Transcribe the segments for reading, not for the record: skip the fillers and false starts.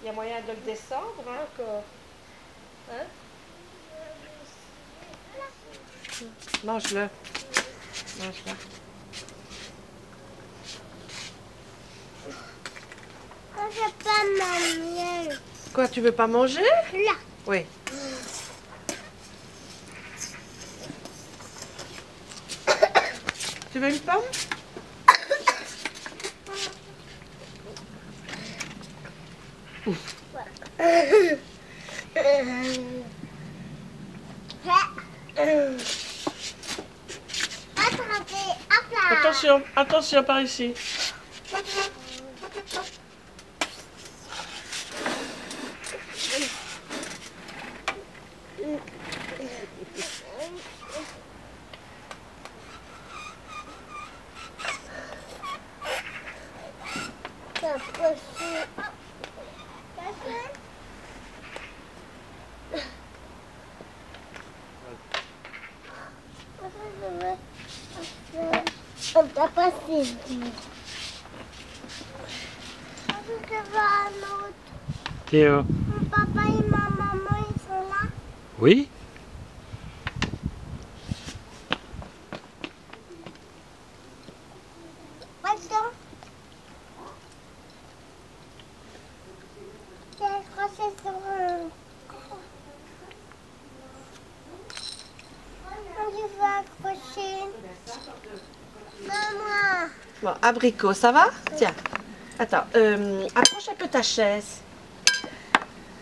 y a moyen de le descendre, hein, encore. Hein? Mange-le. Mange-le. Je veux pas manger. Quoi, tu veux pas manger? Là. Oui. Tu veux une pomme? Attrapez, hop là. Attention, attention par ici. On t'a pas saisi. Je veux un autre. Théo. Mon papa et ma maman, ils sont là. Oui? Attends. J'ai accroché sur un... Je veux accrocher. Maman. Bon, abricot, ça va? Tiens. Attends, approche un peu ta chaise.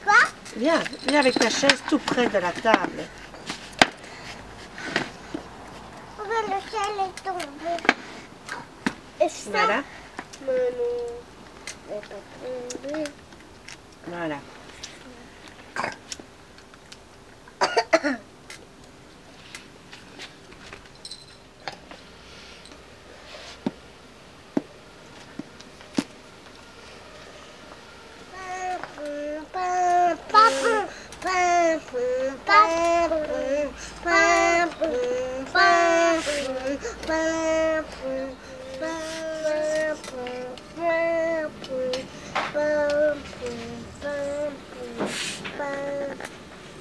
Quoi? Viens, viens avec ta chaise tout près de la table. Le ciel est tombé. Et ça? Voilà. Mais non. Elle est pas tombée. Voilà.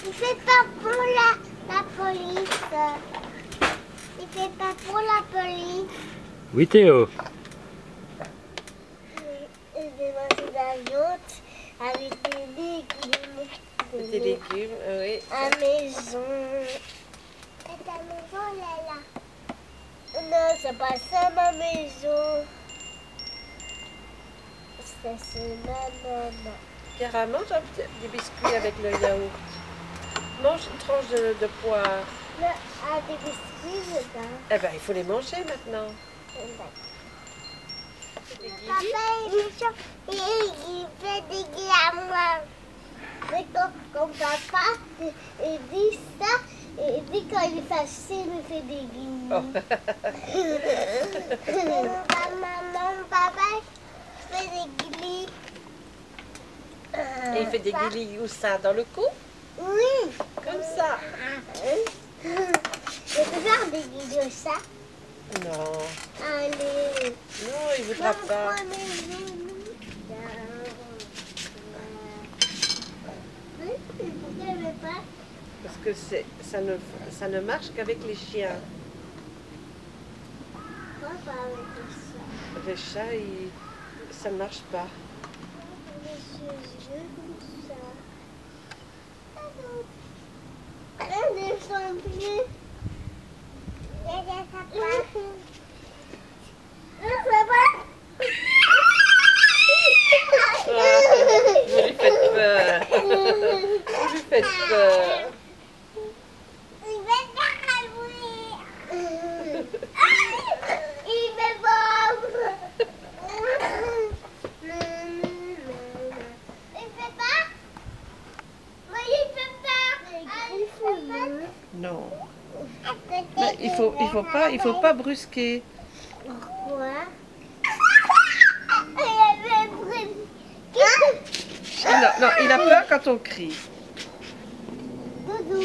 Il fait pas pour la police. Il fait pas pour la police. Oui, Théo. Je vais manger de la viande avec des légumes. Des légumes, oui. À la maison. Et ta maison, elle est là. Non, c'est pas ça ma maison. C'est ma maman. Chiara, mange des biscuits avec le yaourt. Mange une tranche de poire. Là, à des biscuits dedans. Eh ben, il faut les manger maintenant. Des Papa, guillis. il fait des guillis à moi. Mais quand papa il dit ça, il dit quand il est fâché, il me fait des guillis. Oh. Maman, papa, il fait des guillis. Et il fait des guillis où ça? Dans le cou? Oui. Comme ça? Je peux faire des guillis ça. Non. Allez. Non, il voudra pas. Parce que ça ne marche qu'avec les chiens. Les chats, ça ne marche pas. Vous lui faites peur. Vous lui faites peur. Non. Mais il faut pas brusquer. Pourquoi? Non, non, il a peur quand on crie. Doudou.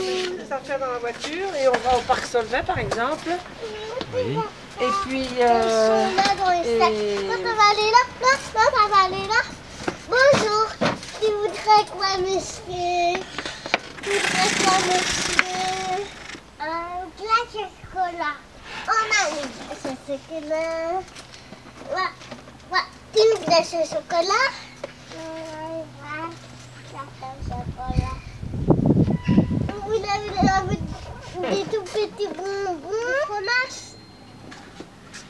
Sortir dans la voiture et on va au parc Solvay par exemple. Oui. Et puis Ils sont là dans les sacs. Quand on va aller là, ça va aller là. Bonjour. Si vous ça, monsieur. Je voudrais ça, monsieur. Un glace au chocolat. On a une glace au chocolat. Une glace au chocolat. Vous avez des tout petits bonbons. Fromage.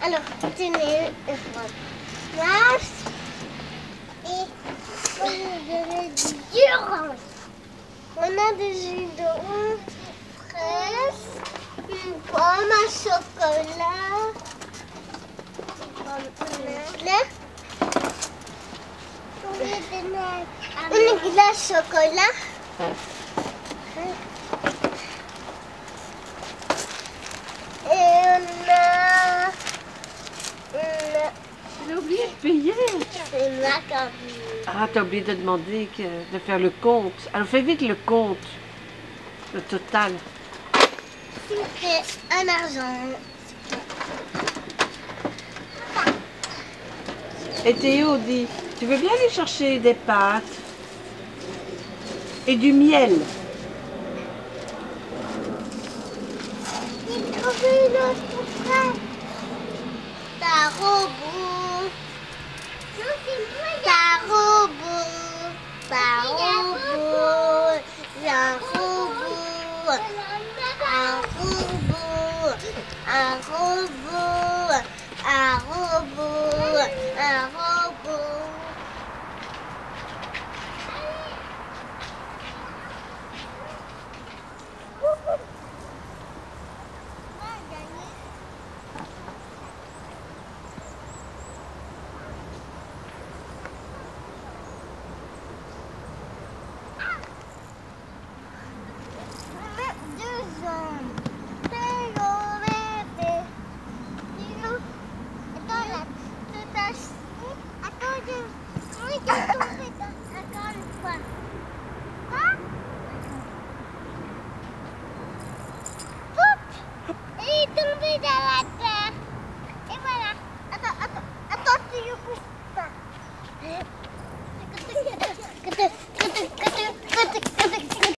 Alors, tenez le fromage. Et on a du jus orange. On a des jus d'orange, fraise, une pomme à chocolat, une glace chocolat. Et on a J'ai oublié de payer. une macaroni. Ah, t'as oublié de demander de faire le compte. Alors fais vite le compte. Le total. C'est un argent. Et Théo dit, tu veux bien aller chercher des pâtes et du miel? J'ai trouvé notre frère. Ta robot. Ta robot. Ta robot. Un robot. Un robot. Un robot.